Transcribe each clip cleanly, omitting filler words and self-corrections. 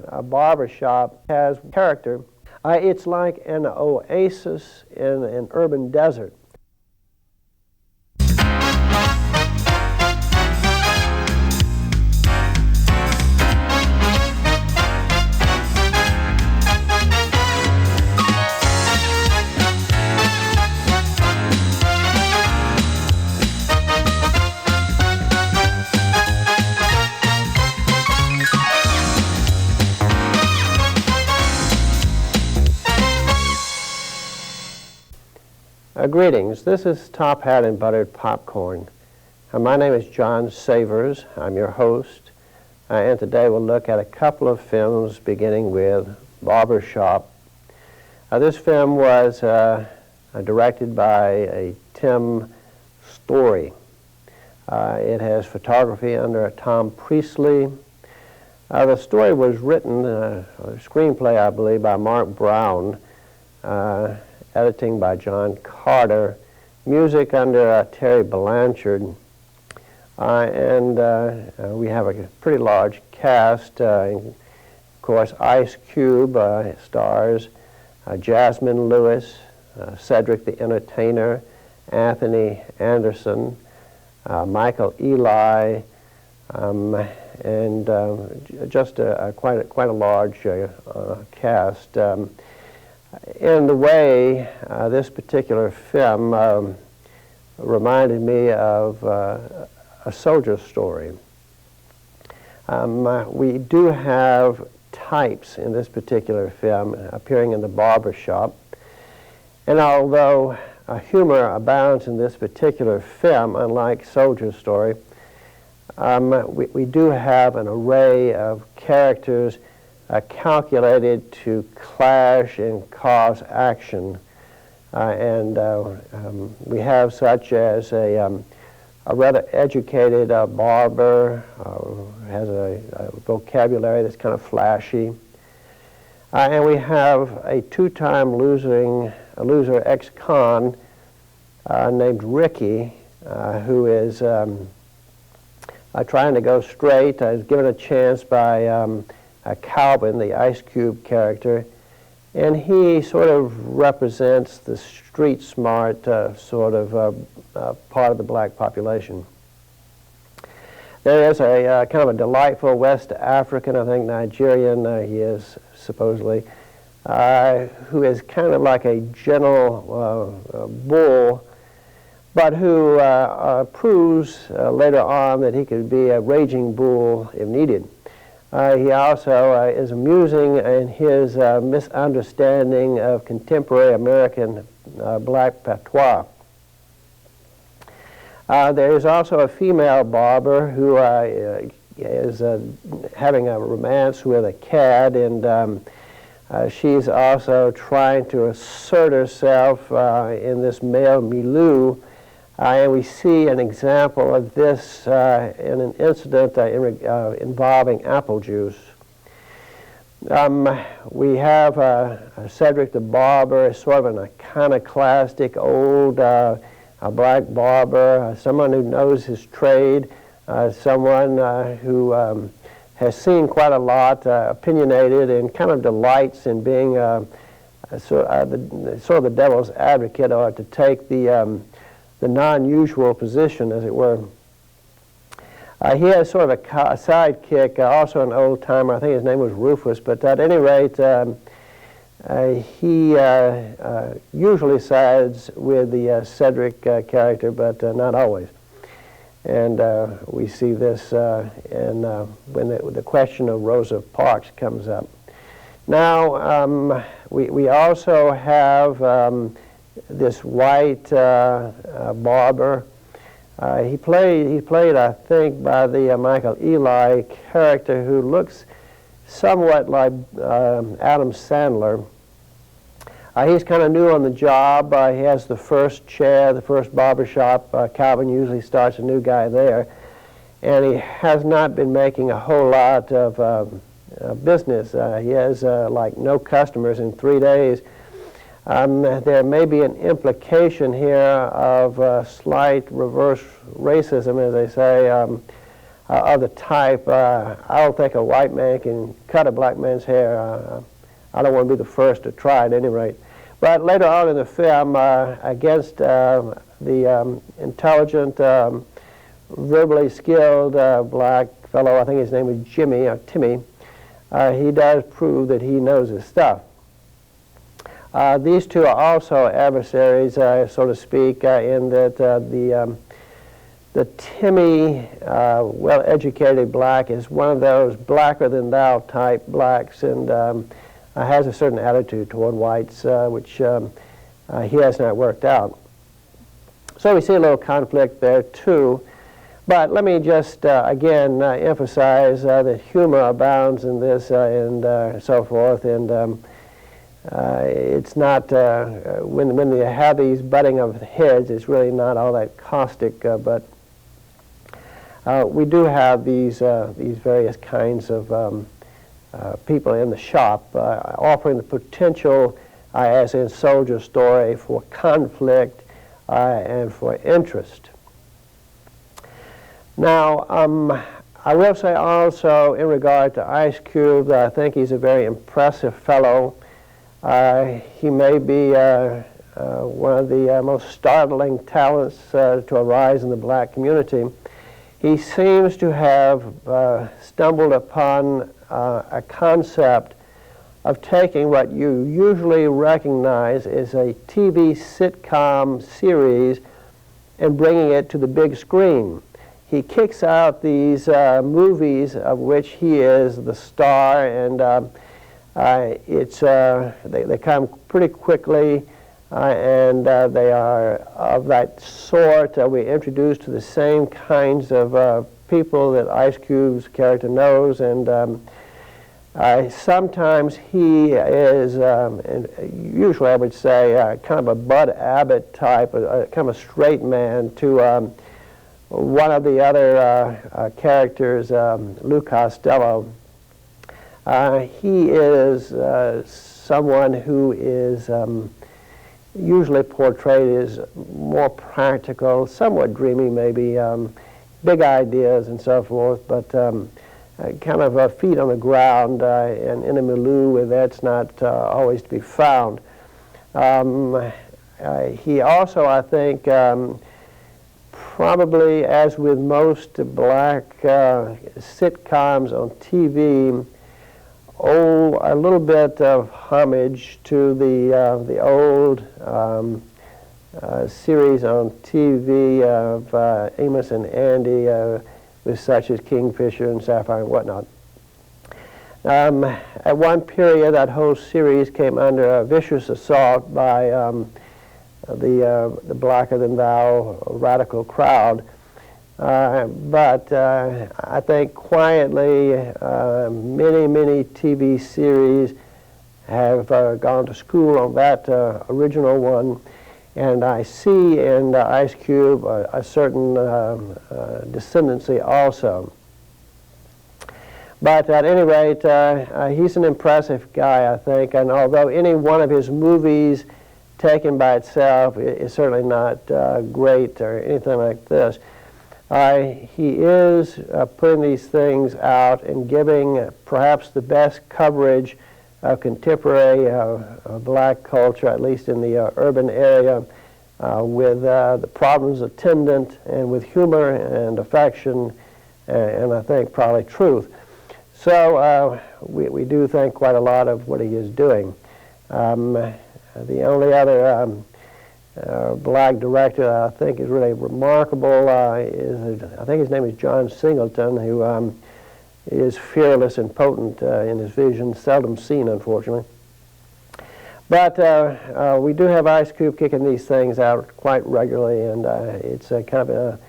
A barbershop has character. It's like an oasis in an urban desert. Greetings. This is Top Hat and Buttered Popcorn. My name is John Savers. I'm your host. And today we'll look at a couple of films beginning with Barbershop. This film was directed by Tim Story. It has photography under Tom Priestley. The story was written, a screenplay I believe, by Mark Brown. Editing by John Carter, music under Terry Blanchard, and we have a pretty large cast. Of course, Ice Cube stars Jasmine Lewis, Cedric the Entertainer, Anthony Anderson, Michael Eli, and just quite a large cast. In the way, this particular film reminded me of a soldier story. We do have types in this particular film appearing in the barbershop, and although humor abounds in this particular film, unlike soldier story, we do have an array of characters calculated to clash and cause action, and we have such as a rather educated barber, has a vocabulary that's kind of flashy, and we have a two-time loser ex-con named Ricky, who is trying to go straight. Is given a chance by Calvin, the Ice Cube character, and he sort of represents the street smart sort of part of the black population. There is a kind of a delightful West African, I think Nigerian, he is supposedly, who is kind of like a gentle bull, but who proves later on that he could be a raging bull if needed. He also is amusing in his misunderstanding of contemporary American black patois. There is also a female barber who is having a romance with a cad, and she's also trying to assert herself in this male milieu. And we see an example of this in an incident involving apple juice. We have Cedric the Barber, sort of an iconoclastic old black barber, someone who knows his trade, someone who has seen quite a lot, opinionated, and kind of delights in being sort of the devil's advocate, or to take the non-usual position, as it were. He has sort of a sidekick, also an old-timer. I think his name was Rufus, but at any rate, he usually sides with the Cedric character, but not always. And we see this when the question of Rosa Parks comes up. Now, we also have this white barber. He played, I think, by the Michael Eli character, who looks somewhat like Adam Sandler. He's kind of new on the job. He has the first chair, the first barbershop. Calvin usually starts a new guy there. And he has not been making a whole lot of business. He has like no customers in 3 days. There may be an implication here of slight reverse racism, as they say, of the type. I don't think a white man can cut a black man's hair. I don't want to be the first to try at any rate. But later on in the film, against the intelligent, verbally skilled black fellow, I think his name is Jimmy or Timmy, he does prove that he knows his stuff. These two are also adversaries, so to speak, in that the Timmy, well-educated black is one of those blacker-than-thou type blacks, and has a certain attitude toward whites, which he has not worked out. So we see a little conflict there, too. But let me just, again, emphasize that humor abounds in this and so forth. And it's not, when you have these butting of heads, it's really not all that caustic. But we do have these various kinds of people in the shop offering the potential, as in Soldier Story, for conflict and for interest. Now, I will say also in regard to Ice Cube that I think he's a very impressive fellow. He may be one of the most startling talents to arise in the black community. He seems to have stumbled upon a concept of taking what you usually recognize as a TV sitcom series and bringing it to the big screen. He kicks out these movies of which he is the star, and they come pretty quickly, and they are of that sort. We introduced to the same kinds of people that Ice Cube's character knows, and sometimes he is, usually I would say, kind of a Bud Abbott type, kind of a straight man to one of the other characters, Lou Costello. He is someone who is usually portrayed as more practical, somewhat dreamy maybe, big ideas and so forth, but kind of feet on the ground and in a milieu where that's not always to be found. He also, I think, probably as with most black sitcoms on TV, owe a little bit of homage to the old series on TV of Amos and Andy, with such as Kingfisher and Sapphire and whatnot. At one period, that whole series came under a vicious assault by the blacker-than-thou radical crowd. But I think quietly, many TV series have gone to school on that original one, and I see in Ice Cube a certain descendancy also. But at any rate, he's an impressive guy, I think, and although any one of his movies taken by itself is certainly not great or anything like this, he is putting these things out and giving perhaps the best coverage of contemporary black culture, at least in the urban area, with the problems attendant and with humor and affection and I think probably truth. So we do think quite a lot of what he is doing. The only other black director I think is really remarkable is, I think his name is John Singleton, who is fearless and potent in his vision, seldom seen, unfortunately. But we do have Ice Cube kicking these things out quite regularly, and it's kind of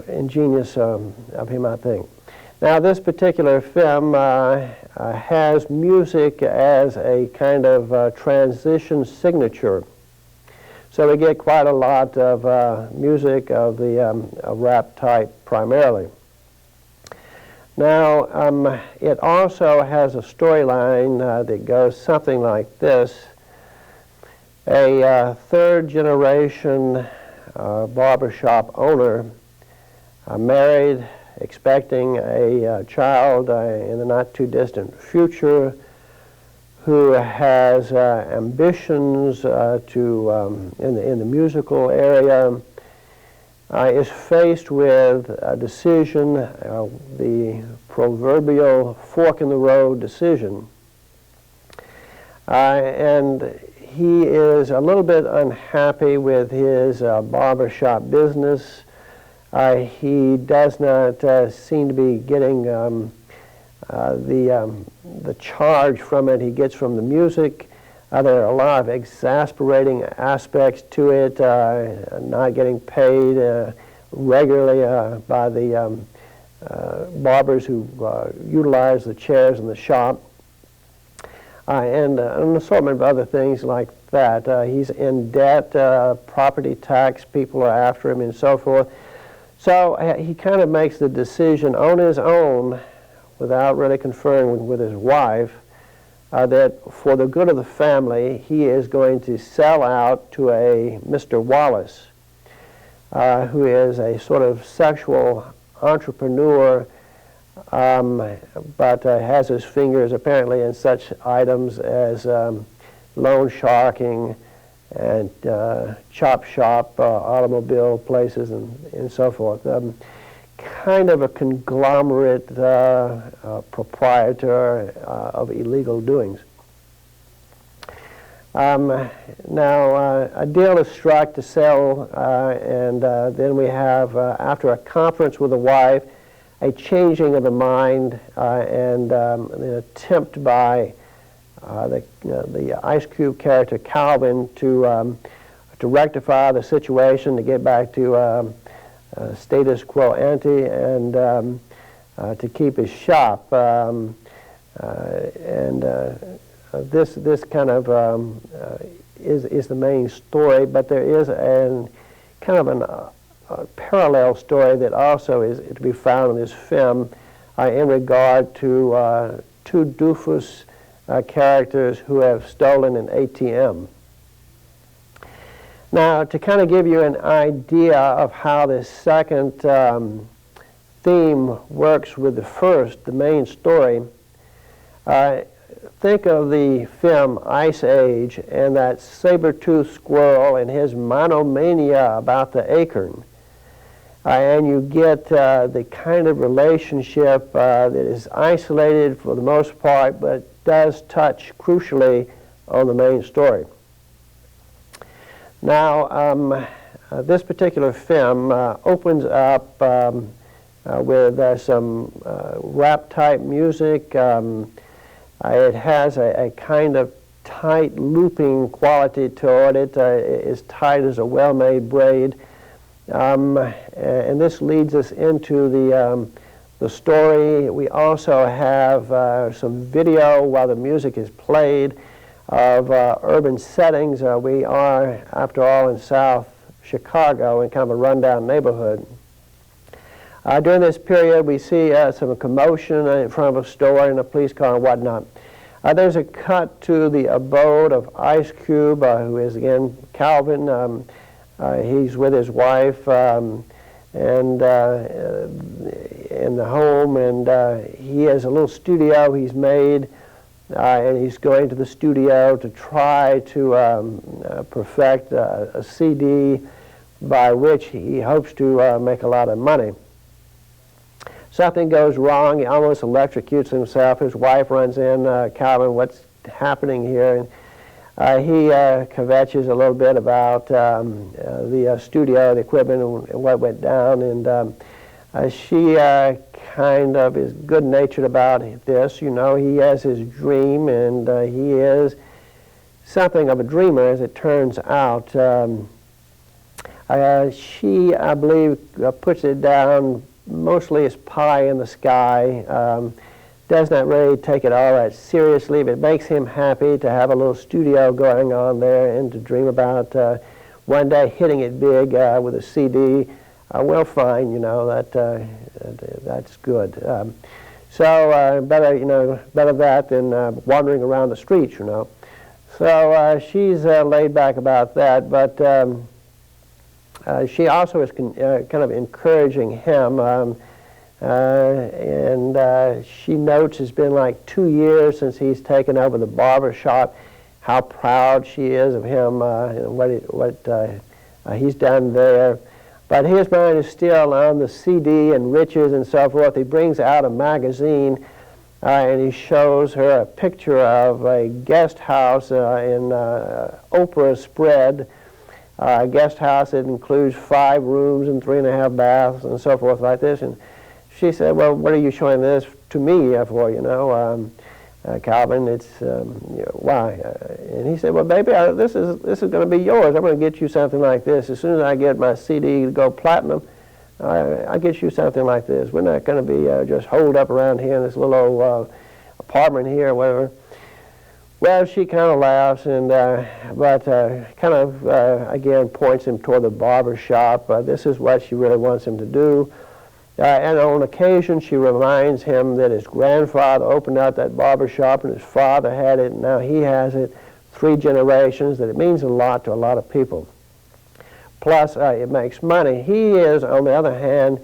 ingenious of him, I think. Now, this particular film has music as a kind of transition signature. So we get quite a lot of music of the rap type primarily. Now, it also has a storyline that goes something like this. A third-generation barbershop owner, married, expecting a child in the not-too-distant future, who has ambitions in the musical area, is faced with a decision, the proverbial fork-in-the-road decision. And he is a little bit unhappy with his barbershop business. He does not seem to be getting the charge from it he gets from the music. There are a lot of exasperating aspects to it, not getting paid regularly by the barbers who utilize the chairs in the shop, and an assortment of other things like that. He's in debt, property tax people are after him, and so forth. So he kind of makes the decision on his own, without really conferring with his wife, that for the good of the family, he is going to sell out to a Mr. Wallace, who is a sort of sexual entrepreneur, but has his fingers apparently in such items as loan sharking and chop shop, automobile places, and so forth. Kind of a conglomerate proprietor of illegal doings. Now, a deal is struck to sell, and then we have, after a conference with the wife, a changing of the mind and an attempt by the Ice Cube character Calvin to rectify the situation, to get back to status quo ante, and to keep his shop. This kind of is the main story, but there is kind of a parallel story that also is to be found in this film in regard to two doofus characters who have stolen an ATM. Now, to kind of give you an idea of how this second theme works with the first, the main story, think of the film Ice Age and that saber-toothed squirrel and his monomania about the acorn. And you get the kind of relationship that is isolated for the most part, but does touch crucially on the main story. Now, this particular film opens up with some rap-type music. It has a kind of tight looping quality to it. It's tight as a well-made braid. And this leads us into the story. We also have some video while the music is played of urban settings. We are, after all, in South Chicago, in kind of a rundown neighborhood. During this period, we see some commotion in front of a store and a police car and whatnot. There's a cut to the abode of Ice Cube, who is, again, Calvin. He's with his wife and in the home, and he has a little studio he's made, and he's going to the studio to try to perfect a CD by which he hopes to make a lot of money. Something goes wrong. He almost electrocutes himself. His wife runs in. Calvin, what's happening here. And he kvetches a little bit about the studio, the equipment, and what went down. And she kind of is good-natured about this. You know, he has his dream, and he is something of a dreamer, as it turns out. She, I believe, puts it down mostly as pie in the sky. Does not really take it all that seriously, but it makes him happy to have a little studio going on there and to dream about one day hitting it big with a CD. Well, fine, you know, that's good. So better that than wandering around the streets, you know. So she's laid back about that, but she also is kind of encouraging him, and she notes it's been like 2 years since he's taken over the barbershop, how proud she is of him and what he's done there. But his mind is still on the CD and riches and so forth. He brings out a magazine and he shows her a picture of a guest house in Oprah spread. A guest house that includes 5 rooms and 3.5 baths and so forth like this. And she said, well, what are you showing this to me for, you know, Calvin? It's, why? And he said, well, baby, this is going to be yours. I'm going to get you something like this. As soon as I get my CD to go platinum, I'll get you something like this. We're not going to be just holed up around here in this little old apartment here or whatever. Well, she kind of laughs, and but kind of, again, points him toward the barber shop. This is what she really wants him to do. And on occasion, she reminds him that his grandfather opened up that barber shop, and his father had it, and now he has it, 3 generations, that it means a lot to a lot of people. Plus, it makes money. He is, on the other hand,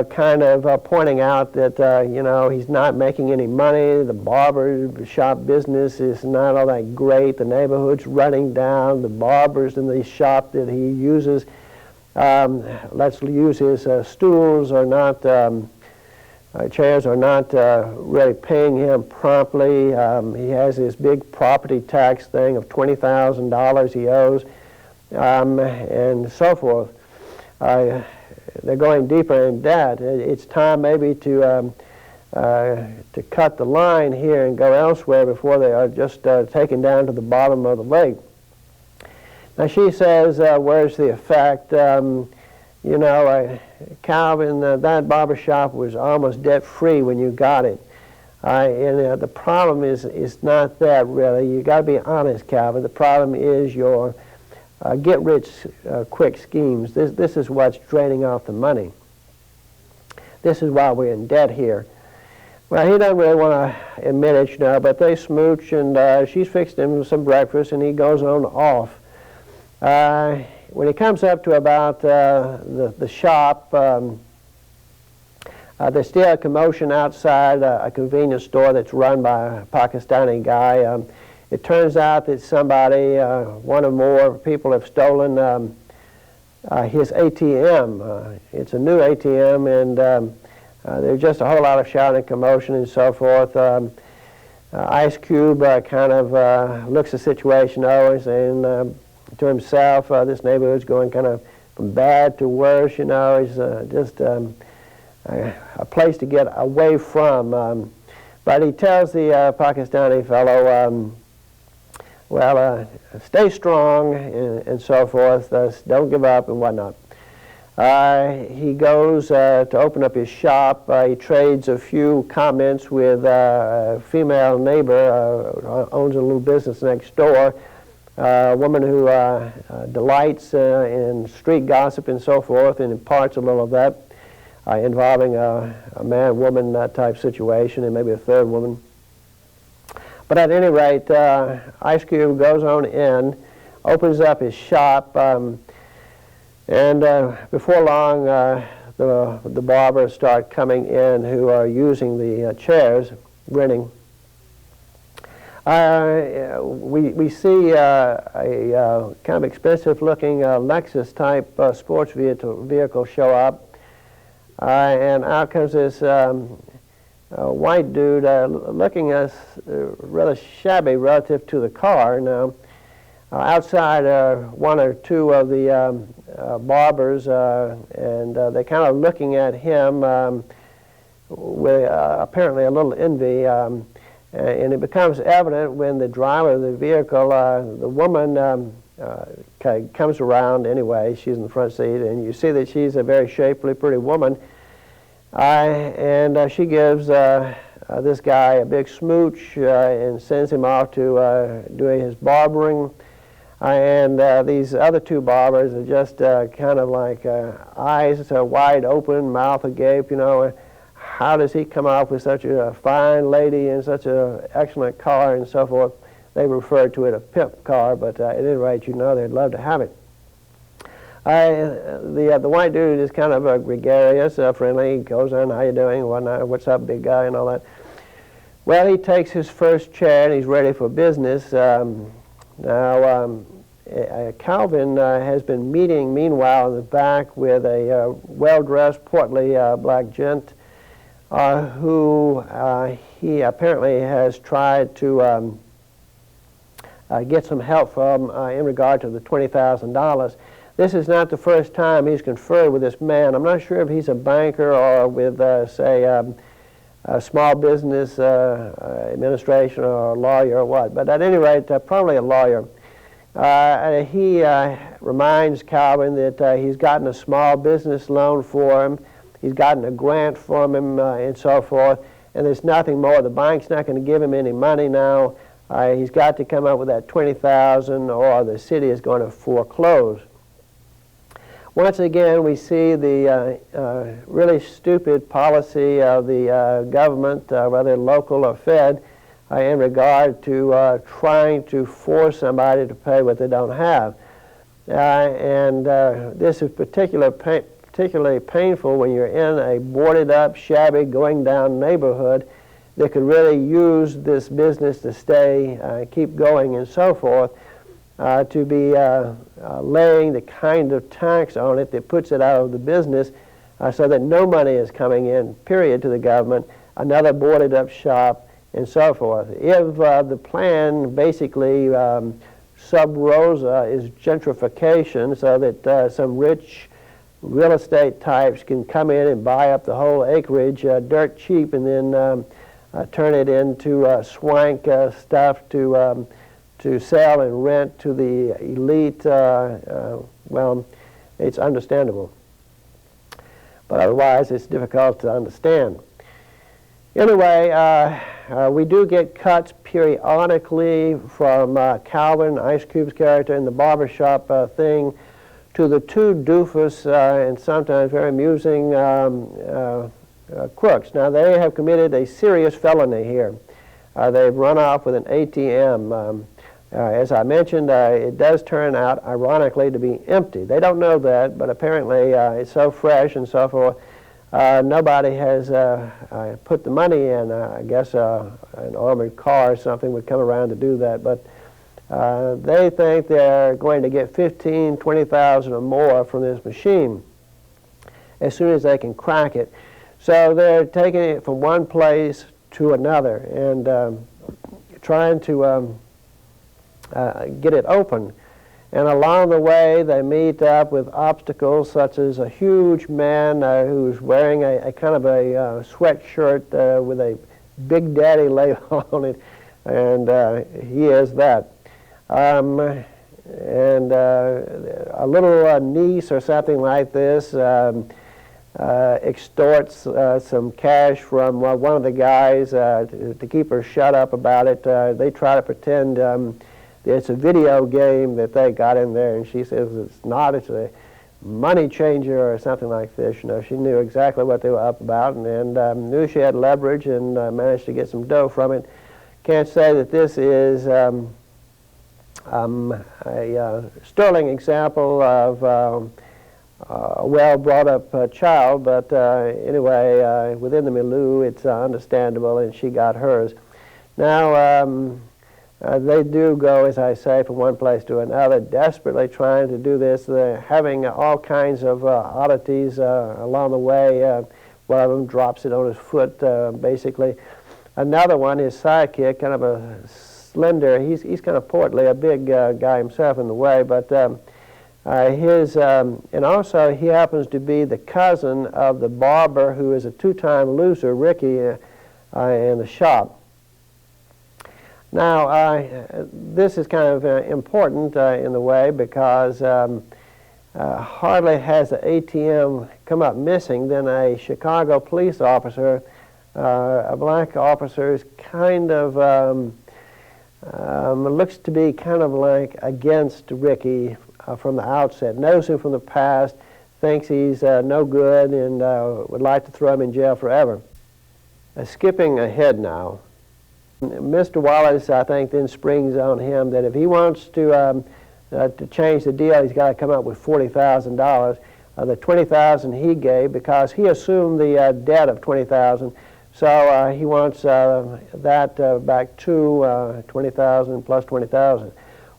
kind of pointing out that, you know, he's not making any money. The barber shop business is not all that great. The neighborhood's running down. The barbers in the shop that he uses, let's use his stools are not, chairs are not really paying him promptly. He has this big property tax thing of $20,000 he owes, and so forth. They're going deeper in debt. It's time maybe to cut the line here and go elsewhere before they are just taken down to the bottom of the lake. Now she says, where's the effect? You know, Calvin, that barbershop was almost debt-free when you got it. And the problem is not that really. You got to be honest, Calvin. The problem is your get-rich-quick schemes. This is what's draining off the money. This is why we're in debt here. Well, he doesn't really want to admit it, you know, but they smooch, and she's fixed him some breakfast, and he goes on off. When he comes up to about the shop, there's still a commotion outside a convenience store that's run by a Pakistani guy. It turns out that somebody, one or more people, have stolen his ATM. It's a new ATM, and there's just a whole lot of shouting and commotion and so forth. Ice Cube kind of looks the situation over, saying to himself, this neighborhood's going kind of from bad to worse, you know. It's just a place to get away from. But he tells the Pakistani fellow, well, stay strong and so forth, don't give up and whatnot. He goes to open up his shop. He trades a few comments with a female neighbor who owns a little business next door, a woman who delights in street gossip and so forth, and imparts a little of that, involving a man-woman type situation and maybe a third woman. But at any rate, Ice Cube goes on in, opens up his shop, and before long, the barbers start coming in who are using the chairs, renting. We see a kind of expensive-looking Lexus-type sports vehicle show up, and out comes this white dude looking rather shabby relative to the car. Now, outside one or two of the barbers, and they're kind of looking at him with apparently a little envy. And it becomes evident when the driver of the vehicle, the woman comes around anyway. She's in the front seat, and you see that she's a very shapely, pretty woman. And she gives this guy a big smooch and sends him off to doing his barbering. And these other two barbers are just kind of like eyes wide open, mouth agape, you know. How does he come off with such a fine lady and such an excellent car and so forth? They refer to it a pimp car, but at any rate, you know, they'd love to have it. The white dude is kind of gregarious, friendly. He goes on, how you doing, what's up, big guy, and all that. Well, he takes his first chair and he's ready for business. Now, Calvin has been meeting, meanwhile, in the back with a well-dressed, portly black gent who he apparently has tried to get some help from in regard to the $20,000. This is not the first time he's conferred with this man. I'm not sure if he's a banker or with, say, a small business administration or a lawyer or what. But at any rate, probably a lawyer. He reminds Calvin that he's gotten a small business loan for him. He's gotten a grant from him and so forth. And there's nothing more. The bank's not going to give him any money now. He's got to come up with that $20,000 or the city is going to foreclose. Once again, we see the really stupid policy of the government, whether local or Fed, in regard to trying to force somebody to pay what they don't have. This is particularly painful when you're in a boarded up, shabby, going down neighborhood that could really use this business to stay, keep going and so forth, to be laying the kind of tax on it that puts it out of the business so that no money is coming in, period, to the government, another boarded up shop, and so forth. If the plan basically sub rosa is gentrification so that some rich real estate types can come in and buy up the whole acreage dirt cheap and then turn it into swank stuff to sell and rent to the elite, well, it's understandable. But otherwise, it's difficult to understand. Anyway, we do get cuts periodically from Calvin, Ice Cube's character in the barbershop thing, to the two doofus and sometimes very amusing crooks. Now, they have committed a serious felony here. They've run off with an ATM. As I mentioned, it does turn out, ironically, to be empty. They don't know that, but apparently it's so fresh and so forth. Nobody has put the money in. I guess an armored car or something would come around to do that. But they think they're going to get $15,000, $20,000 or more from this machine as soon as they can crack it. So they're taking it from one place to another and trying to get it open. And along the way, they meet up with obstacles such as a huge man who's wearing a kind of a sweatshirt with a Big Daddy label on it, and he is that. And a little niece or something like this extorts some cash from one of the guys to keep her shut up about it. They try to pretend it's a video game that they got in there, and she says it's not, it's a money changer or something like this. You know, she knew exactly what they were up about and knew she had leverage and managed to get some dough from it. Can't say that this is a sterling example of a well-brought-up child, but anyway, within the milieu, it's understandable, and she got hers. Now, they do go, as I say, from one place to another, desperately trying to do this. They're having all kinds of oddities along the way, one of them drops it on his foot, basically. Another one, his sidekick, kind of a slender, he's kind of portly, a big guy himself in the way, but and also he happens to be the cousin of the barber who is a two-time loser, Ricky, in the shop. Now, this is kind of important in the way because hardly has the ATM come up missing, then a Chicago police officer, a black officer, is kind of looks to be kind of like against Ricky from the outset, knows him from the past, thinks he's no good, and would like to throw him in jail forever. Skipping ahead now, Mr. Wallace, I think, then springs on him that if he wants to change the deal, he's got to come up with $40,000. The $20,000 he gave, because he assumed the debt of $20,000, so he wants that back to $20,000 plus $20,000.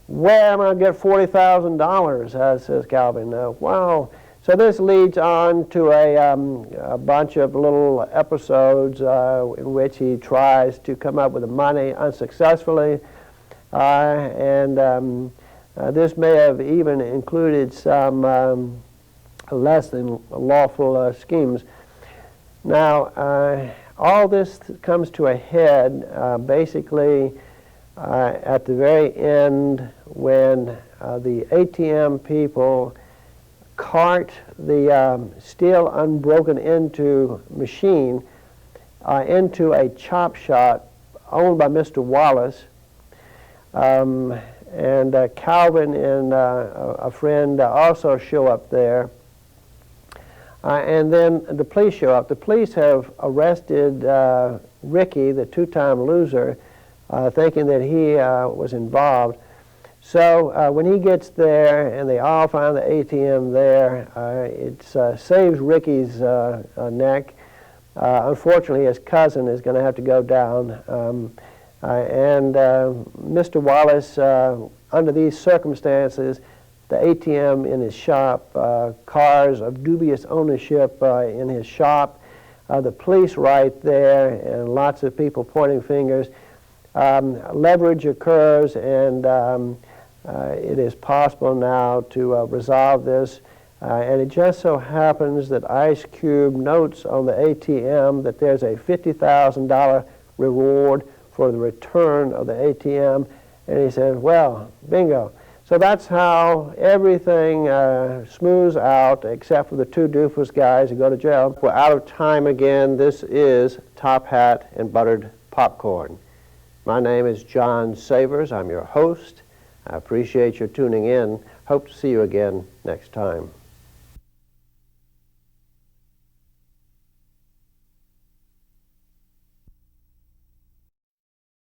Where am I going to get $40,000? Says Calvin. Wow. So this leads on to a bunch of little episodes in which he tries to come up with the money unsuccessfully, and this may have even included some less than lawful schemes. Now, all this comes to a head basically at the very end when the ATM people cart the still unbroken into machine into a chop shop owned by Mr. Wallace, and Calvin and a friend also show up there, and then the police show up. The police have arrested Ricky, the two-time loser, thinking that he was involved. So when he gets there and they all find the ATM there, it saves Ricky's neck. Unfortunately, his cousin is going to have to go down. And Mr. Wallace, under these circumstances, the ATM in his shop, cars of dubious ownership in his shop, the police right there, and lots of people pointing fingers. Leverage occurs, and it is possible now to resolve this. And it just so happens that Ice Cube notes on the ATM that there's a $50,000 reward for the return of the ATM, and he says, well, bingo. So that's how everything smooths out, except for the two doofus guys who go to jail. We're out of time again. This is Top Hat and Buttered Popcorn. My name is John Savers. I'm your host. I appreciate your tuning in. Hope to see you again next time.